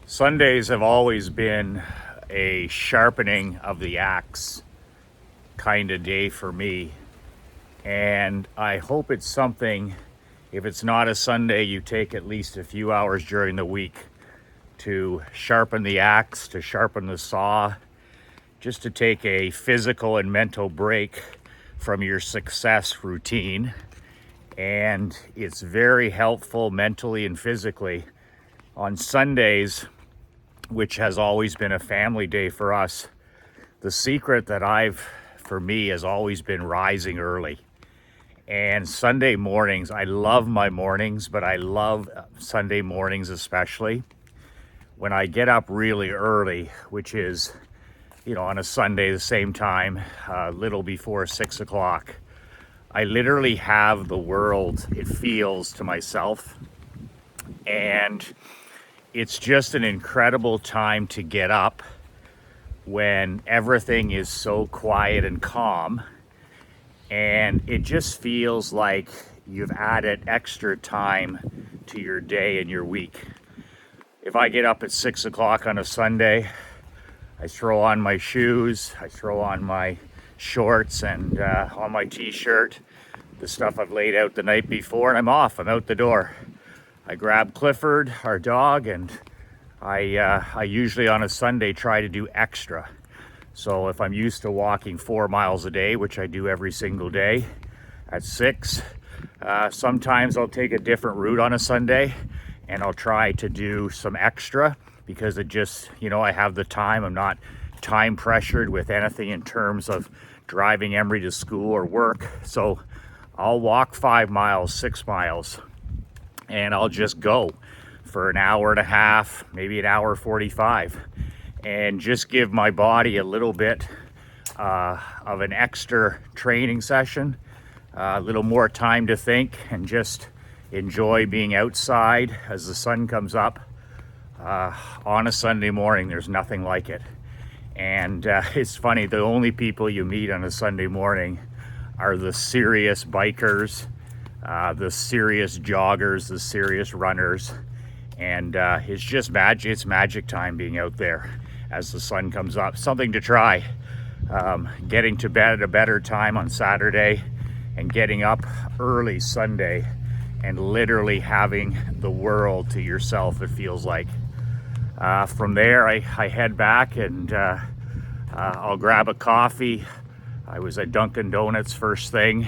Sundays have always been a sharpening of the axe kind of day for me. And I hope it's something, if it's not a Sunday, you take at least a few hours during the week to sharpen the axe, to sharpen the saw, just to take a physical and mental break from your success routine. And it's very helpful mentally and physically. On Sundays, which has always been a family day for us, the secret for me, has always been rising early. And Sunday mornings, I love my mornings, but I love Sunday mornings especially. When I get up really early, which is, on a Sunday the same time, a little before 6 o'clock, I literally have the world, it feels, to myself. And it's just an incredible time to get up when everything is so quiet and calm, and it just feels like you've added extra time to your day and your week. If I get up at 6 o'clock on a Sunday, I throw on my shoes, I throw on my shorts and on my t-shirt, the stuff I've laid out the night before, and I'm off, I'm out the door. I grab Clifford, our dog, and I usually on a Sunday try to do extra. So if I'm used to walking 4 miles a day, which I do every single day at 6, sometimes I'll take a different route on a Sunday and I'll try to do some extra because it just, I have the time. I'm not time pressured with anything in terms of driving Emery to school or work. So I'll walk 5 miles, 6 miles, and I'll just go for an hour and a half, maybe an hour 45, and just give my body a little bit of an extra training session, a little more time to think, and just enjoy being outside as the sun comes up. On a Sunday morning, there's nothing like it. And it's funny, the only people you meet on a Sunday morning are the serious bikers, the serious joggers, the serious runners, and it's just magic. It's magic time being out there as the sun comes up. Something to try. Getting to bed at a better time on Saturday and getting up early Sunday and literally having the world to yourself, it feels like. From there, I head back and I'll grab a coffee. I was at Dunkin' Donuts first thing.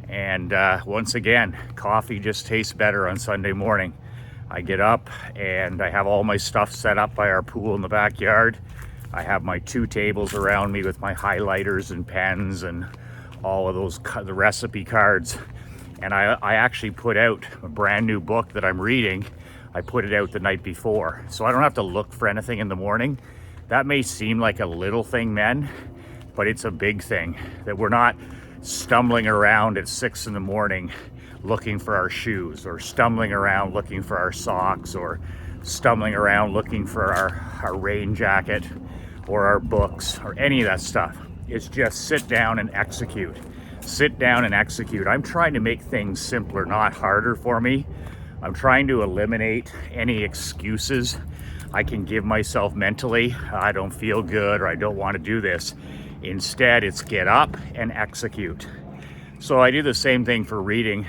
And once again, coffee just tastes better on Sunday morning. I get up and I have all my stuff set up by our pool in the backyard. I have my 2 tables around me with my highlighters and pens and all of those, the recipe cards. And I actually put out a brand new book that I'm reading. I put it out the night before, so I don't have to look for anything in the morning. That may seem like a little thing, men, but it's a big thing that we're not stumbling around at 6 in the morning looking for our shoes, or stumbling around looking for our socks, or stumbling around looking for our rain jacket or our books or any of that stuff. It's just sit down and execute. Sit down and execute. I'm trying to make things simpler, not harder for me. I'm trying to eliminate any excuses I can give myself mentally. I don't feel good, or I don't want to do this. Instead, it's get up and execute. So I do the same thing for reading.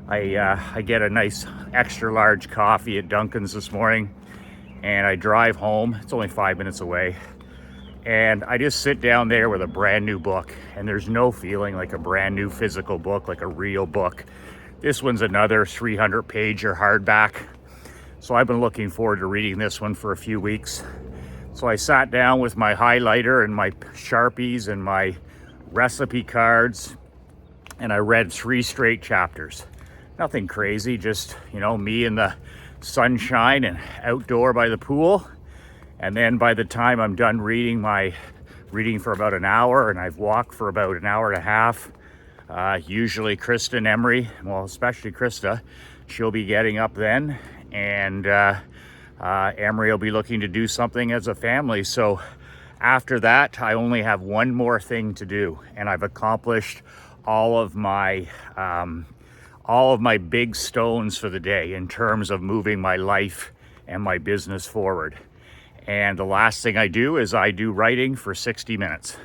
I get a nice extra large coffee at Dunkin's this morning, and I drive home. It's only 5 minutes away. And I just sit down there with a brand new book, and there's no feeling like a brand new physical book, like a real book. This one's another 300-pager hardback. So I've been looking forward to reading this one for a few weeks. So I sat down with my highlighter and my Sharpies and my recipe cards, and I read 3 straight chapters. Nothing crazy, just, me in the sunshine and outdoor by the pool. And then by the time I'm done reading for about an hour, and I've walked for about an hour and a half, usually Krista and Emery, well, especially Krista, she'll be getting up then, and Emery will be looking to do something as a family. So after that, I only have one more thing to do, and I've accomplished all of my big stones for the day in terms of moving my life and my business forward. And the last thing I do is I do writing for 60 minutes.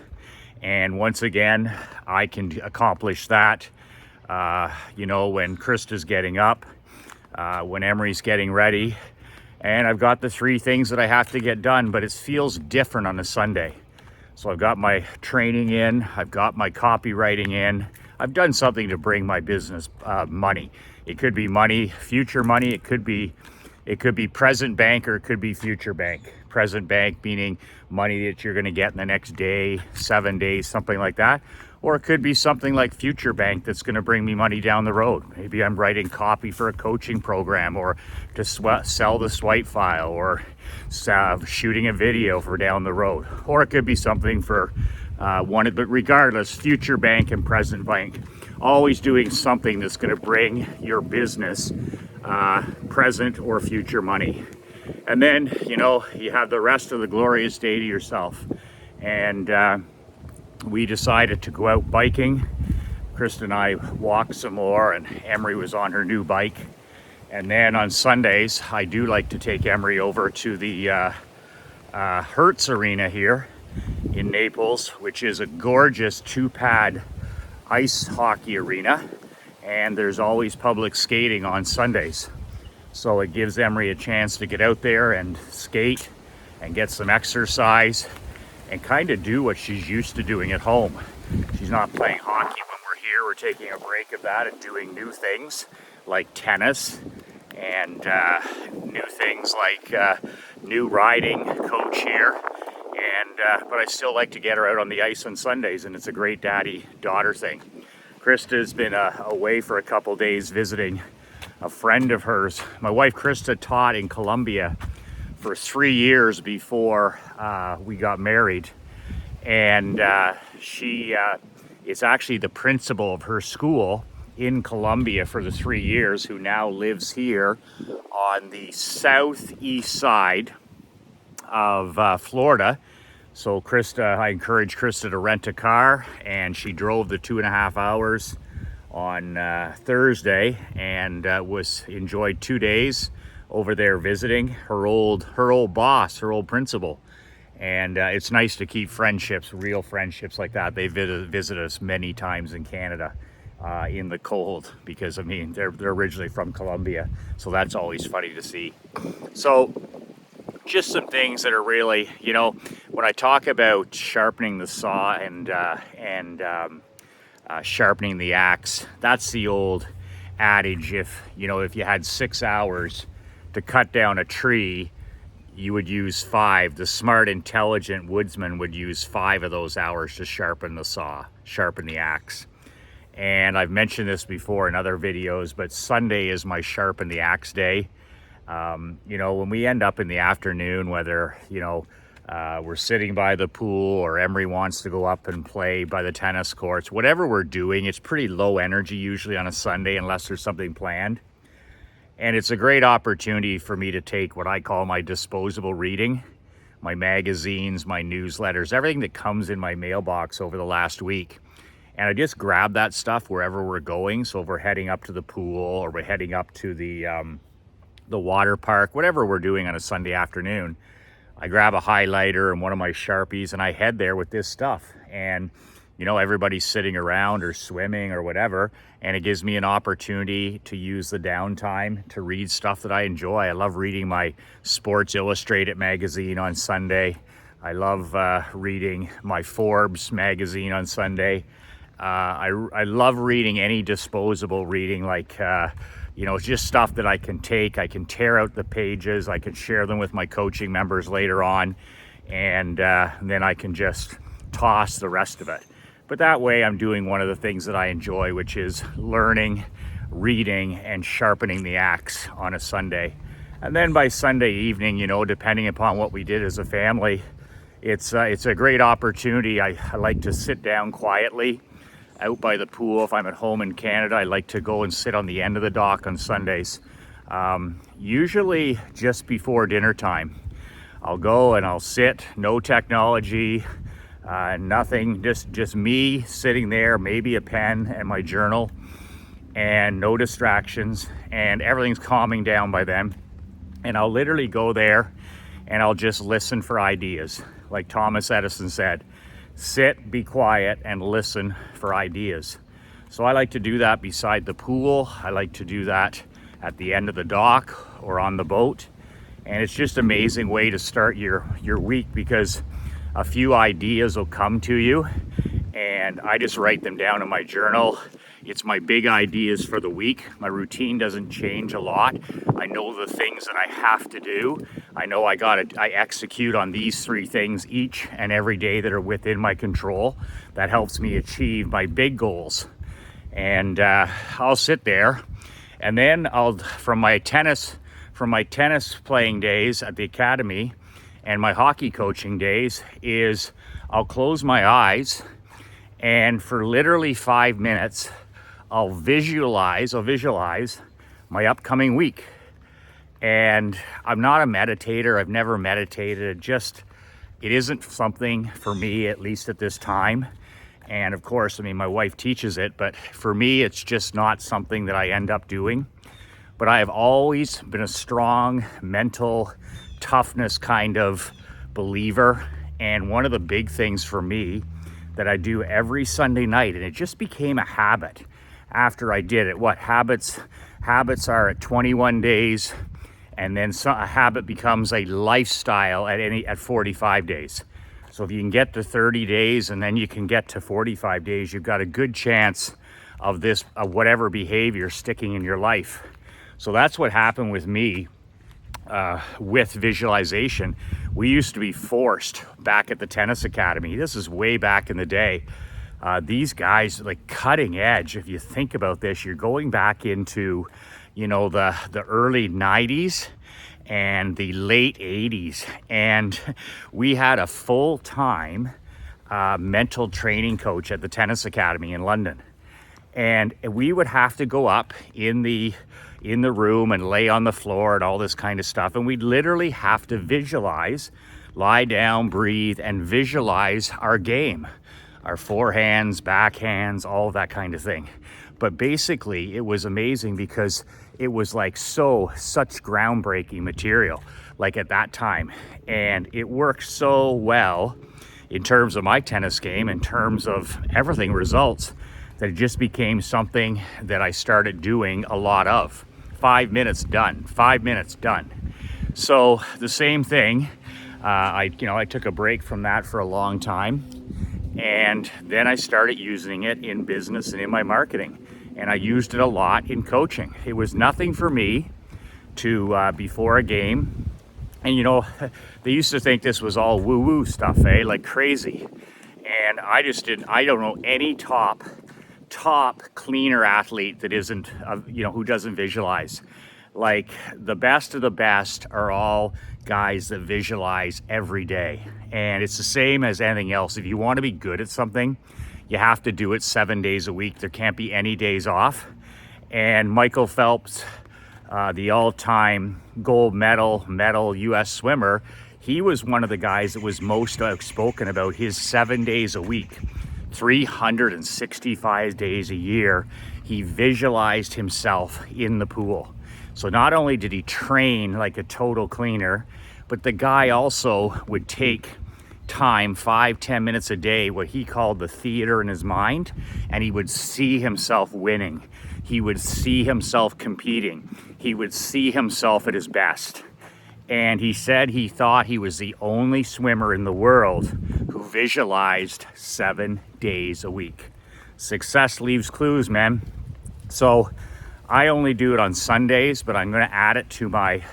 And once again, I can accomplish that, when Krista's getting up, when Emery's getting ready. And I've got the 3 things that I have to get done, but it feels different on a Sunday. So I've got my training in, I've got my copywriting in, I've done something to bring my business money. It could be money, future money, it could be present bank, or it could be future bank. Present bank meaning money that you're gonna get in the next day, 7 days, something like that. Or it could be something like future bank that's gonna bring me money down the road. Maybe I'm writing copy for a coaching program, or to sell the swipe file, or shooting a video for down the road. Or it could be something for but regardless, future bank and present bank. Always doing something that's gonna bring your business present or future money. And then, you have the rest of the glorious day to yourself. And we decided to go out biking. Krista and I walked some more, and Emery was on her new bike. And then on Sundays, I do like to take Emery over to the Hertz Arena here in Naples, which is a gorgeous 2-pad ice hockey arena. And there's always public skating on Sundays. So it gives Emery a chance to get out there and skate and get some exercise and kind of do what she's used to doing at home. She's not playing hockey when we're here. We're taking a break of that and doing new things like tennis and new things like new riding coach here. But I still like to get her out on the ice on Sundays, and it's a great daddy-daughter thing. Krista's been away for a couple days visiting a friend of hers. My wife Krista taught in Colombia for 3 years before we got married, and she is actually the principal of her school in Colombia for the 3 years, who now lives here on the southeast side of Florida. So I encouraged Krista to rent a car, and she drove the 2.5 hours on Thursday, and enjoyed 2 days over there visiting her old boss, her old principal. And it's nice to keep friendships, real friendships like that. They visit us many times in Canada in the cold, because they're originally from Colombia, so that's always funny to see. So just some things that are really, when I talk about sharpening the saw and sharpening the axe, that's the old adage. If you had 6 hours to cut down a tree, you would use 5. The smart, intelligent woodsman would use 5 of those hours to sharpen the saw, sharpen the axe. And I've mentioned this before in other videos, but Sunday is my sharpen the axe day. When we end up in the afternoon, whether, we're sitting by the pool, or Emery wants to go up and play by the tennis courts, whatever we're doing, it's pretty low energy usually on a Sunday unless there's something planned. And it's a great opportunity for me to take what I call my disposable reading, my magazines, my newsletters, everything that comes in my mailbox over the last week. And I just grab that stuff wherever we're going. So if we're heading up to the pool, or we're heading up to the water park, whatever we're doing on a Sunday afternoon, I grab a highlighter and one of my Sharpies, and I head there with this stuff. And everybody's sitting around or swimming or whatever, and it gives me an opportunity to use the downtime to read stuff that I enjoy. I love reading my Sports Illustrated magazine on Sunday. I love reading my Forbes magazine on Sunday. I love reading any disposable reading, like it's just stuff that I can take. I can tear out the pages. I can share them with my coaching members later on, and then I can just toss the rest of it. But that way I'm doing one of the things that I enjoy, which is learning, reading, and sharpening the axe on a Sunday. And then by Sunday evening, depending upon what we did as a family, it's a great opportunity. I like to sit down quietly out by the pool. If I'm at home in Canada, I like to go and sit on the end of the dock on Sundays, usually just before dinner time. I'll go and I'll sit, no technology, nothing, just me sitting there, maybe a pen and my journal, and no distractions, and everything's calming down by then. And I'll literally go there and I'll just listen for ideas. Like Thomas Edison said, sit, be quiet, and listen for ideas. So I like to do that beside the pool. I like to do that at the end of the dock or on the boat. And it's just an amazing way to start your week, because a few ideas will come to you and I just write them down in my journal. It's my big ideas for the week. My routine doesn't change a lot. I know the things that I have to do. I know I execute on these 3 things each and every day that are within my control. That helps me achieve my big goals. And I'll sit there, and then from my tennis playing days at the academy and my hockey coaching days, is I'll close my eyes, and for literally 5 minutes, I'll visualize my upcoming week. And I'm not a meditator. I've never meditated. It isn't something for me, at least at this time. And of course, I mean, my wife teaches it, but for me, it's just not something that I end up doing. But I have always been a strong mental toughness kind of believer. And one of the big things for me that I do every Sunday night, and it just became a habit after I did it. What habits are at 21 days, and then a habit becomes a lifestyle at 45 days. So if you can get to 30 days and then you can get to 45 days, you've got a good chance of whatever behavior sticking in your life. So that's what happened with me with visualization. We used to be forced back at the tennis academy. This is way back in the day. These guys, like, cutting edge. If you think about this, you're going back into, the early 90s and the late 80s. And we had a full-time mental training coach at the tennis academy in London. And we would have to go up in the room and lay on the floor and all this kind of stuff. And we'd literally have to visualize, lie down, breathe, and visualize our game. Our forehands, backhands, all of that kind of thing. But basically, it was amazing because it was like such groundbreaking material, like at that time. And it worked so well in terms of my tennis game, in terms of everything, results, that it just became something that I started doing a lot of. 5 minutes done, 5 minutes done. So the same thing, I took a break from that for a long time. And then I started using it in business and in my marketing. And I used it a lot in coaching. It was nothing for me to, before a game. And they used to think this was all woo-woo stuff, like crazy. And I don't know any top cleaner athlete that isn't, who doesn't visualize. Like, the best of the best are all guys that visualize every day. And it's the same as anything else. If you want to be good at something, you have to do it 7 days a week. There can't be any days off. And Michael Phelps, the all-time gold medal U.S. swimmer, he was one of the guys that was most outspoken about his 7 days a week, 365 days a year. He visualized himself in the pool. So not only did he train like a total cleaner, but the guy also would take time, 5-10 minutes a day, what he called the theater in his mind, and he would see himself winning. He would see himself competing. He would see himself at his best. And he said he thought he was the only swimmer in the world who visualized 7 days a week. Success leaves clues, man. So I only do it on Sundays, but I'm going to add it to my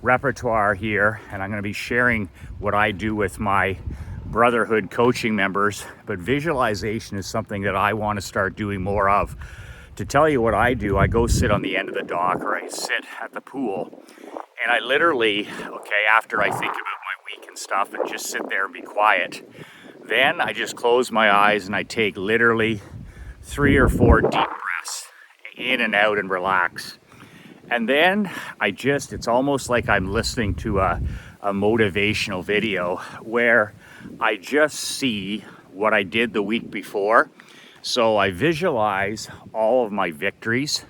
repertoire here, and I'm going to be sharing what I do with my brotherhood coaching members. But visualization is something that I want to start doing more of. To tell you what I do, I go sit on the end of the dock, or I sit at the pool, and I literally, after I think about my week and stuff, and just sit there and be quiet, then I just close my eyes and I take literally 3 or 4 deep breaths in and out and relax. And then it's almost like I'm listening to a motivational video where I just see what I did the week before. So I visualize all of my victories,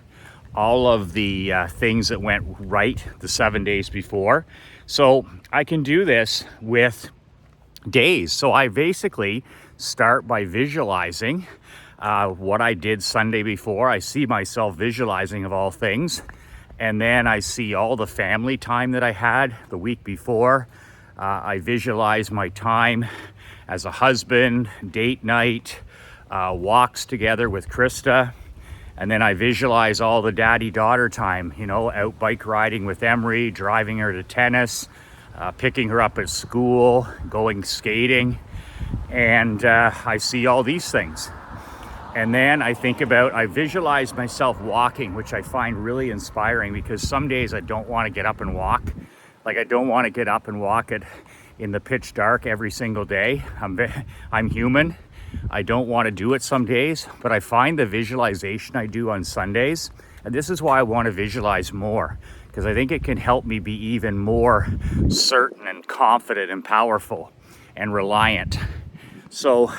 all of the things that went right the 7 days before. So I can do this with days. So I basically start by visualizing what I did Sunday before. I see myself visualizing of all things. And then I see all the family time that I had the week before. I visualize my time as a husband, date night, walks together with Krista. And then I visualize all the daddy-daughter time, you know, out bike riding with Emery, driving her to tennis, picking her up at school, going skating. And I see all these things. And then I visualize myself walking, which I find really inspiring, because some days I don't want to get up and walk. Like, I don't want to get up and walk in the pitch dark every single day. I'm human. I don't want to do it some days, but I find the visualization I do on Sundays, and this is why I want to visualize more, because I think it can help me be even more certain and confident and powerful and reliant. So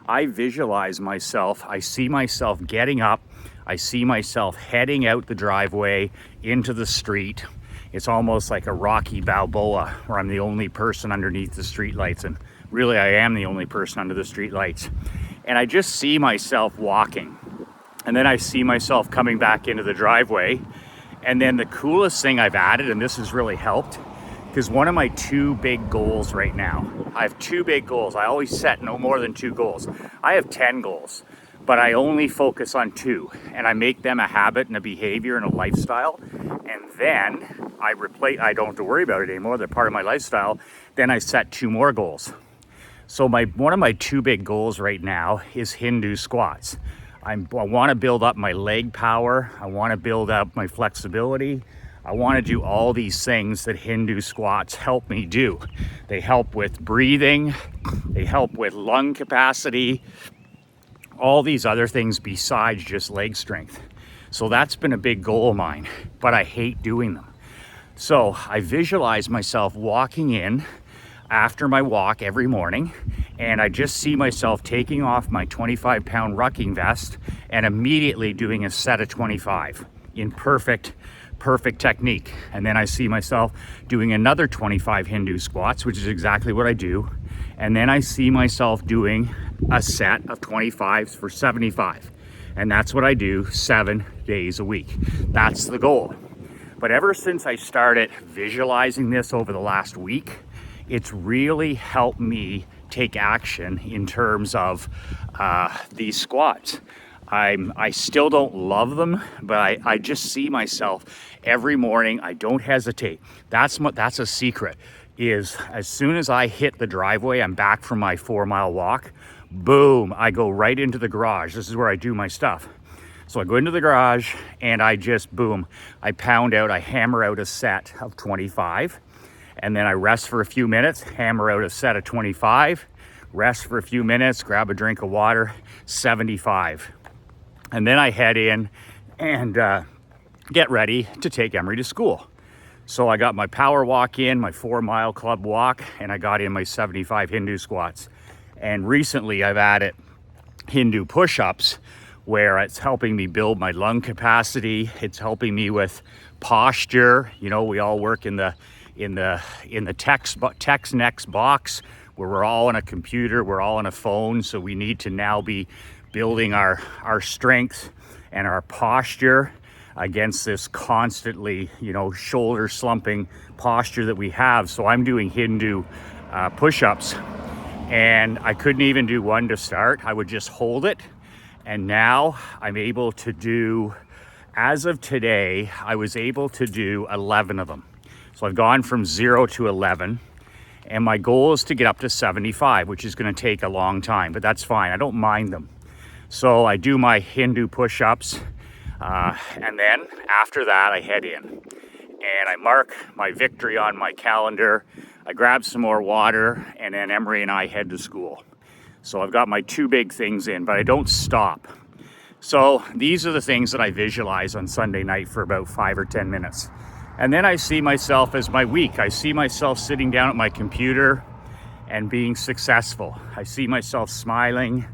I visualize myself. I see myself getting up. I see myself heading out the driveway into the street. It's almost like a Rocky Balboa, where I'm the only person underneath the streetlights, and really I am the only person under the streetlights. And I just see myself walking. And then I see myself coming back into the driveway. And then the coolest thing I've added, and this has really helped, because one of my 2 big goals right now, I have 2 big goals. I always set no more than 2 goals. I have 10 goals, but I only focus on 2, and I make them a habit and a behavior and a lifestyle. And then I don't have to worry about it anymore. They're part of my lifestyle. Then I set 2 more goals. So one of my 2 big goals right now is Hindu squats. I want to build up my leg power. I want to build up my flexibility. I want to do all these things that Hindu squats help me do. They help with breathing. They help with lung capacity. All these other things besides just leg strength. So that's been a big goal of mine, but I hate doing them. So I visualize myself walking in after my walk every morning, and I just see myself taking off my 25-pound rucking vest and immediately doing a set of 25 in perfect technique. And then I see myself doing another 25 Hindu squats, which is exactly what I do. And then I see myself doing a set of 25s for 75. And that's what I do 7 days a week. That's the goal. But ever since I started visualizing this over the last week, it's really helped me take action in terms of these squats. I still don't love them, but I just see myself every morning. I don't hesitate. That's a secret, is as soon as I hit the driveway, I'm back from my 4-mile walk, boom, I go right into the garage. This is where I do my stuff. So I go into the garage and I just, boom, I hammer out a set of 25, and then I rest for a few minutes, hammer out a set of 25, rest for a few minutes, grab a drink of water, 75. And then I head in and get ready to take Emery to school. So I got my power walk in, my 4-mile club walk, and I got in my 75 Hindu squats. And recently I've added Hindu push-ups, where it's helping me build my lung capacity. It's helping me with posture. You know, we all work in the text next box, where we're all on a computer, we're all on a phone. So we need to now be building our strength and our posture against this constantly, shoulder slumping posture that we have. So I'm doing Hindu push-ups, and I couldn't even do one to start. I would just hold it. And now I'm able to do, as of today, I was able to do 11 of them. So I've gone from 0 to 11. And my goal is to get up to 75, which is going to take a long time, but that's fine. I don't mind them. So I do my Hindu push-ups, and then after that I head in and I mark my victory on my calendar. I grab some more water, and then Emery and I head to school. So I've got my 2 big things in, but I don't stop. So these are the things that I visualize on Sunday night for about 5 or 10 minutes. And then I see myself as my week. I see myself sitting down at my computer and being successful. I see myself smiling.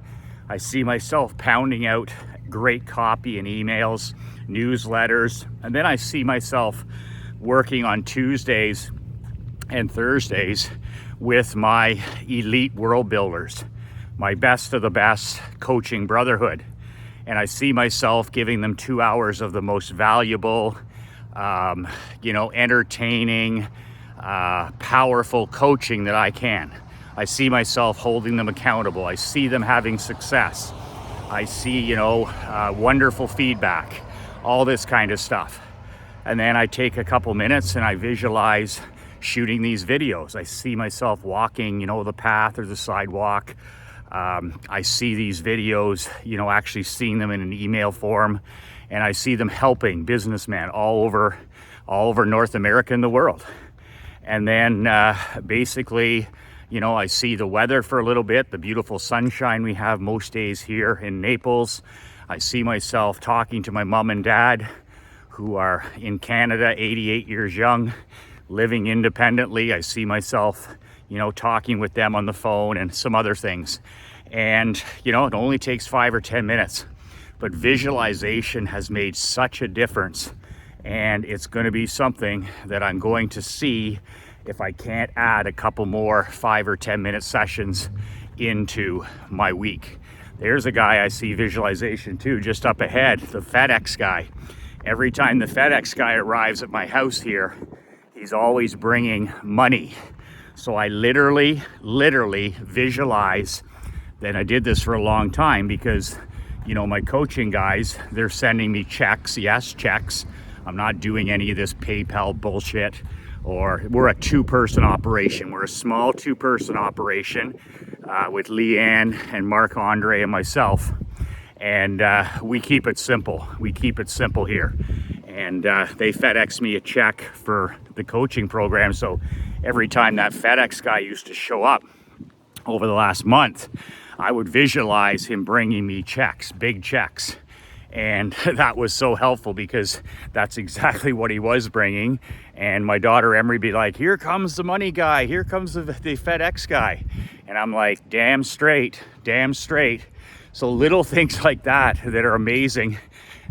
I see myself pounding out great copy and emails, newsletters. And then I see myself working on Tuesdays and Thursdays with my elite world builders, my best of the best coaching brotherhood. And I see myself giving them 2 hours of the most valuable, entertaining, powerful coaching that I can. I see myself holding them accountable. I see them having success. I see, wonderful feedback, all this kind of stuff. And then I take a couple minutes and I visualize shooting these videos. I see myself walking, the path or the sidewalk. I see these videos, actually seeing them in an email form, and I see them helping businessmen all over North America and the world. And then basically, I see the weather for a little bit, the beautiful sunshine we have most days here in Naples. I see myself talking to my mom and dad, who are in Canada, 88 years young, living independently. I see myself, talking with them on the phone and some other things. And, it only takes 5 or 10 minutes, but visualization has made such a difference. And it's going to be something that I'm going to see if I can't add a couple more 5 or 10 minute sessions into my week. There's a guy I see visualization too, just up ahead, the FedEx guy. Every time the FedEx guy arrives at my house here, he's always bringing money. So I literally visualize. Then I did this for a long time because, my coaching guys, they're sending me checks. Yes, checks. I'm not doing any of this PayPal bullshit. Or we're a 2-person operation. We're a small 2-person operation with Leanne and Mark Andre and myself. And we keep it simple. We keep it simple here. And they FedEx me a check for the coaching program. So every time that FedEx guy used to show up over the last month, I would visualize him bringing me checks, big checks. And that was so helpful because that's exactly what he was bringing. And my daughter Emery be like, here comes the money guy. Here comes the FedEx guy. And I'm like, damn straight. So little things like that are amazing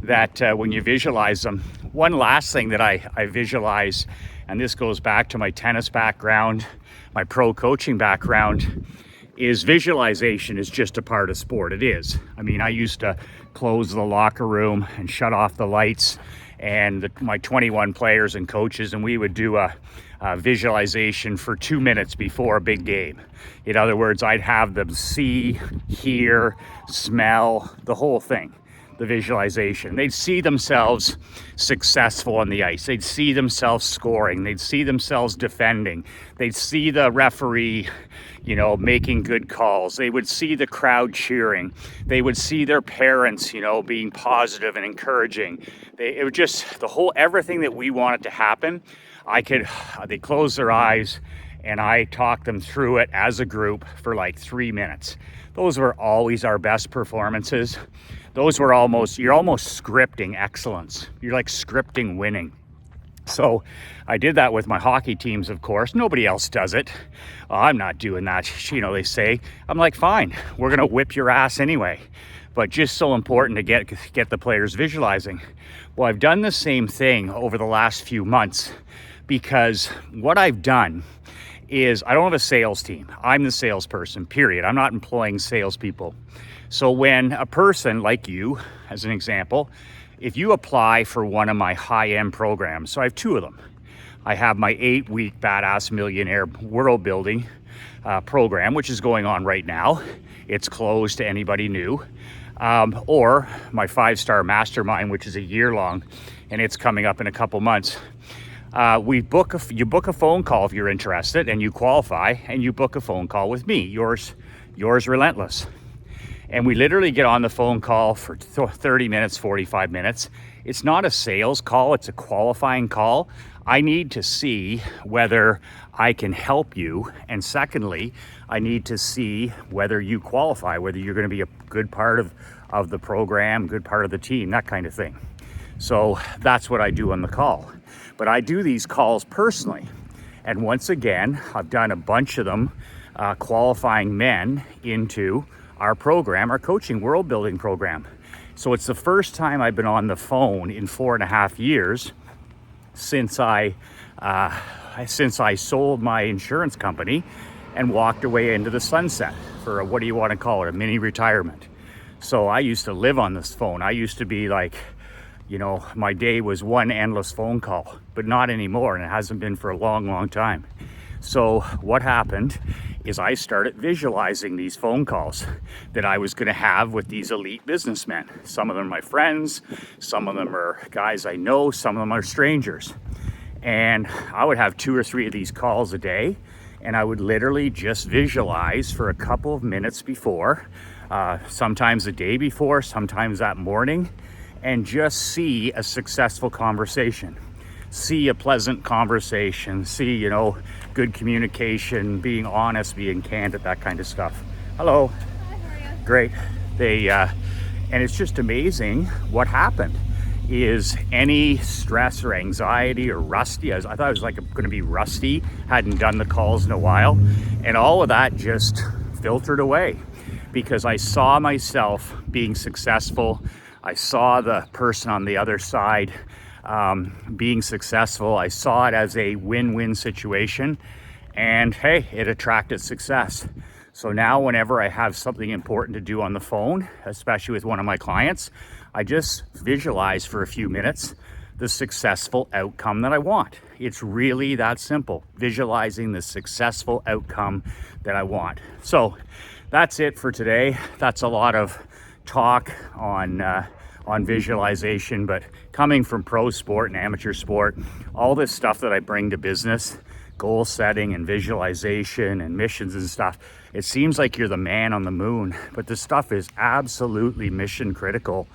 that when you visualize them. One last thing that I visualize, and this goes back to my tennis background, my pro coaching background, is visualization is just a part of sport. It is. I mean, I used to close the locker room and shut off the lights and my 21 players and coaches, and we would do a visualization for 2 minutes before a big game. In other words, I'd have them see, hear, smell, the whole thing. The visualization. They'd see themselves successful on the ice. They'd see themselves scoring. They'd see themselves defending. They'd see the referee, making good calls. They would see the crowd cheering. They would see their parents, being positive and encouraging. It was just everything that we wanted to happen. They close their eyes and I talk them through it as a group for like 3 minutes. Those were always our best performances. Those were you're almost scripting excellence. You're like scripting winning. So I did that with my hockey teams, of course. Nobody else does it. Oh, I'm not doing that, they say. I'm like, fine, we're gonna whip your ass anyway. But just so important to get the players visualizing. Well, I've done the same thing over the last few months because what I've done is I don't have a sales team. I'm the salesperson, period. I'm not employing salespeople. So when a person like you, as an example, if you apply for one of my high-end programs, so I have 2 of them. I have my 8-week Badass Millionaire World Building program, which is going on right now. It's closed to anybody new. Or my 5-star mastermind, which is a year long, and it's coming up in a couple months. You book a phone call if you're interested and you qualify, and you book a phone call with me, yours relentless. And we literally get on the phone call for 30 minutes, 45 minutes. It's not a sales call, it's a qualifying call. I need to see whether I can help you. And secondly, I need to see whether you qualify, whether you're going to be a good part of the program, good part of the team, that kind of thing. So that's what I do on the call. But I do these calls personally. And once again, I've done a bunch of them, qualifying men into our program, our coaching world building program. So it's the first time I've been on the phone in 4.5 years since I sold my insurance company and walked away into the sunset for a, what do you want to call it, a mini retirement. So I used to live on this phone. I used to be like, you know, my day was one endless phone call, but not anymore, and it hasn't been for a long, long time. So what happened is I started visualizing these phone calls that I was going to have with these elite businessmen. Some of them are my friends, some of them are guys I know, some of them are strangers. And I would have 2 or 3 of these calls a day, and I would literally just visualize for a couple of minutes before, sometimes the day before, sometimes that morning, and just see a successful conversation. See a pleasant conversation, see, you know, good communication, being honest, being candid, that kind of stuff. Hello. Hi, how are you? Great. And it's just amazing what happened is any stress or anxiety or rusty. I thought I was like going to be rusty, hadn't done the calls in a while, and all of that just filtered away because I saw myself being successful. I saw the person on the other side being successful. I saw it as a win-win situation, and hey, it attracted success. So now whenever I have something important to do on the phone, especially with one of my clients, I just visualize for a few minutes the successful outcome that I want. It's really that simple, visualizing the successful outcome that I want. So that's it for today. That's a lot of talk on visualization, but coming from pro sport and amateur sport, all this stuff that I bring to business, goal setting and visualization and missions and stuff, it seems like you're the man on the moon, but this stuff is absolutely mission critical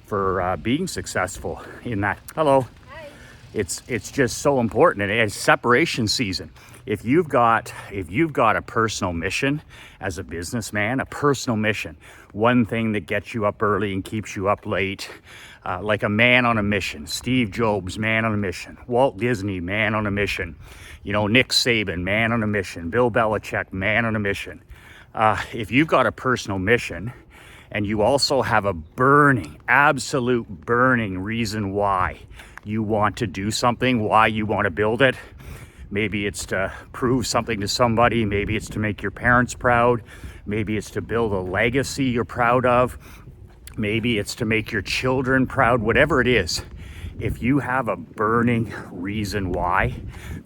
for being successful in that. Hello. Hi. It's just so important, and it's separation season. If you've got a personal mission as a businessman, a personal mission, one thing that gets you up early and keeps you up late, like a man on a mission. Steve Jobs, man on a mission. Walt Disney, man on a mission. You know, Nick Saban, man on a mission. Bill Belichick, man on a mission. If you've got a personal mission and you also have a burning, absolute burning reason why you want to do something, why you want to build it, maybe it's to prove something to somebody, maybe it's to make your parents proud, maybe it's to build a legacy you're proud of, maybe it's to make your children proud, whatever it is. If you have a burning reason why,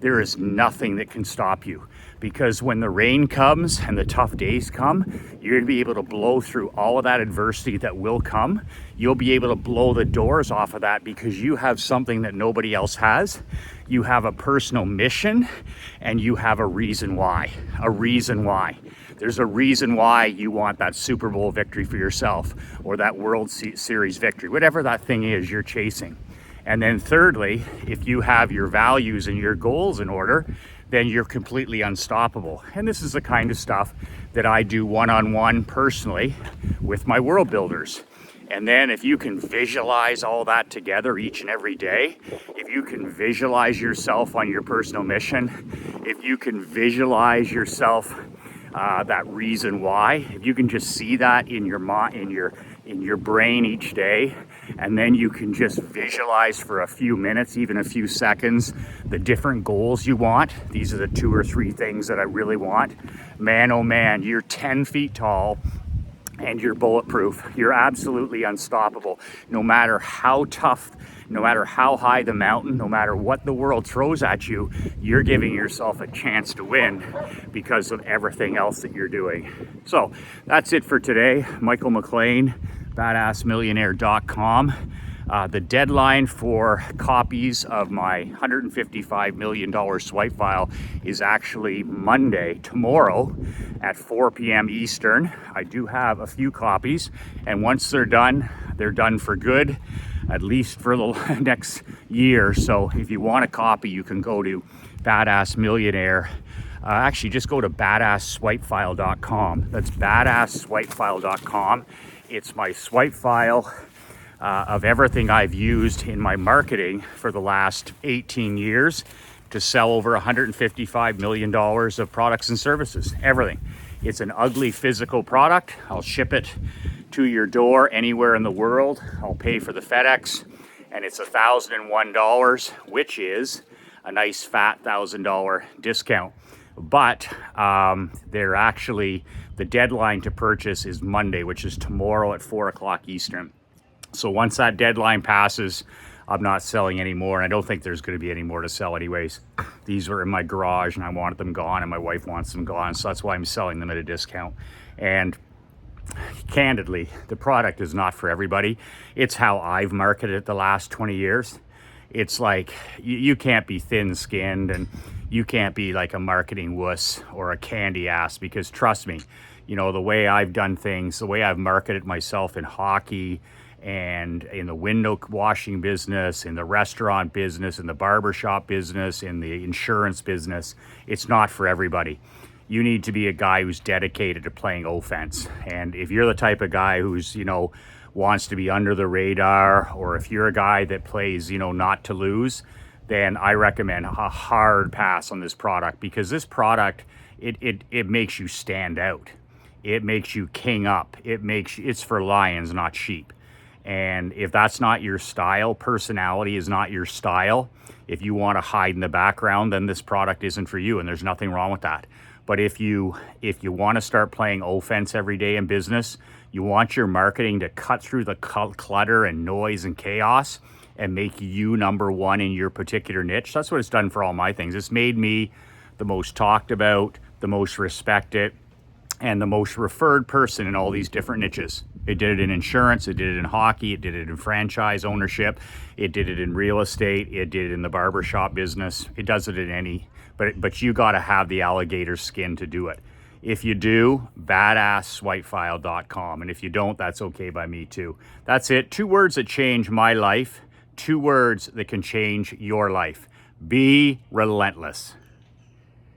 there is nothing that can stop you. Because when the rain comes and the tough days come, you're going to be able to blow through all of that adversity that will come. You'll be able to blow the doors off of that because you have something that nobody else has. You have a personal mission and you have a reason why. A reason why. There's a reason why you want that Super Bowl victory for yourself or that World Series victory, whatever that thing is you're chasing. And then thirdly, if you have your values and your goals in order, then you're completely unstoppable. And this is the kind of stuff that I do one-on-one personally with my world builders. And then if you can visualize all that together each and every day, if you can visualize yourself on your personal mission, if you can visualize yourself that reason why, if you can just see that in your mind, in your brain each day, and then you can just visualize for a few minutes, even a few seconds, the different goals you want. These are the 2 or 3 things that I really want. Man, oh man, you're 10 feet tall and you're bulletproof. You're absolutely unstoppable. No matter how tough, no matter how high the mountain, no matter what the world throws at you, you're giving yourself a chance to win because of everything else that you're doing. So that's it for today. Michael McLean, badassmillionaire.com. The deadline for copies of my $155 million swipe file is actually Monday, tomorrow at 4 p.m. Eastern. I do have a few copies, and once they're done for good, at least for the next year. So if you want a copy, you can go to Badass Millionaire. Actually, just go to badassswipefile.com. That's badassswipefile.com. It's my swipe file of everything I've used in my marketing for the last 18 years to sell over $155 million of products and services, everything. It's an ugly physical product. I'll ship it to your door anywhere in the world. I'll pay for the FedEx, and it's $1,001, which is a nice fat $1,000 discount. But they're actually, the deadline to purchase is Monday, which is tomorrow at 4 o'clock Eastern. So once that deadline passes, I'm not selling anymore, and I don't think there's going to be any more to sell anyways. These were in my garage, and I wanted them gone, and my wife wants them gone, so that's why I'm selling them at a discount. And candidly, the product is not for everybody. It's how I've marketed it the last 20 years. It's like, you can't be thin-skinned, and you can't be like a marketing wuss or a candy ass, because trust me, you know, the way I've done things, the way I've marketed myself in hockey and in the window washing business, in the restaurant business, in the barbershop business, in the insurance business, it's not for everybody. You need to be a guy who's dedicated to playing offense. And if you're the type of guy who's, you know, wants to be under the radar, or if you're a guy that plays, you know, not to lose, then I recommend a hard pass on this product, because this product, it makes you stand out. It makes you king up. It's for lions, not sheep. And if that's not your style, personality is not your style, if you want to hide in the background, then this product isn't for you, and there's nothing wrong with that. But if you want to start playing offense every day in business, you want your marketing to cut through the clutter and noise and chaos and make you number one in your particular niche. That's what it's done for all my things. It's made me the most talked about, the most respected, and the most referred person in all these different niches. It did it in insurance, it did it in hockey, it did it in franchise ownership, it did it in real estate, it did it in the barbershop business. It does it in any, but you got to have the alligator skin to do it. If you do, badassswipefile.com. And if you don't, that's okay by me too. That's it. 2 words that change my life. 2 words that can change your life. Be relentless.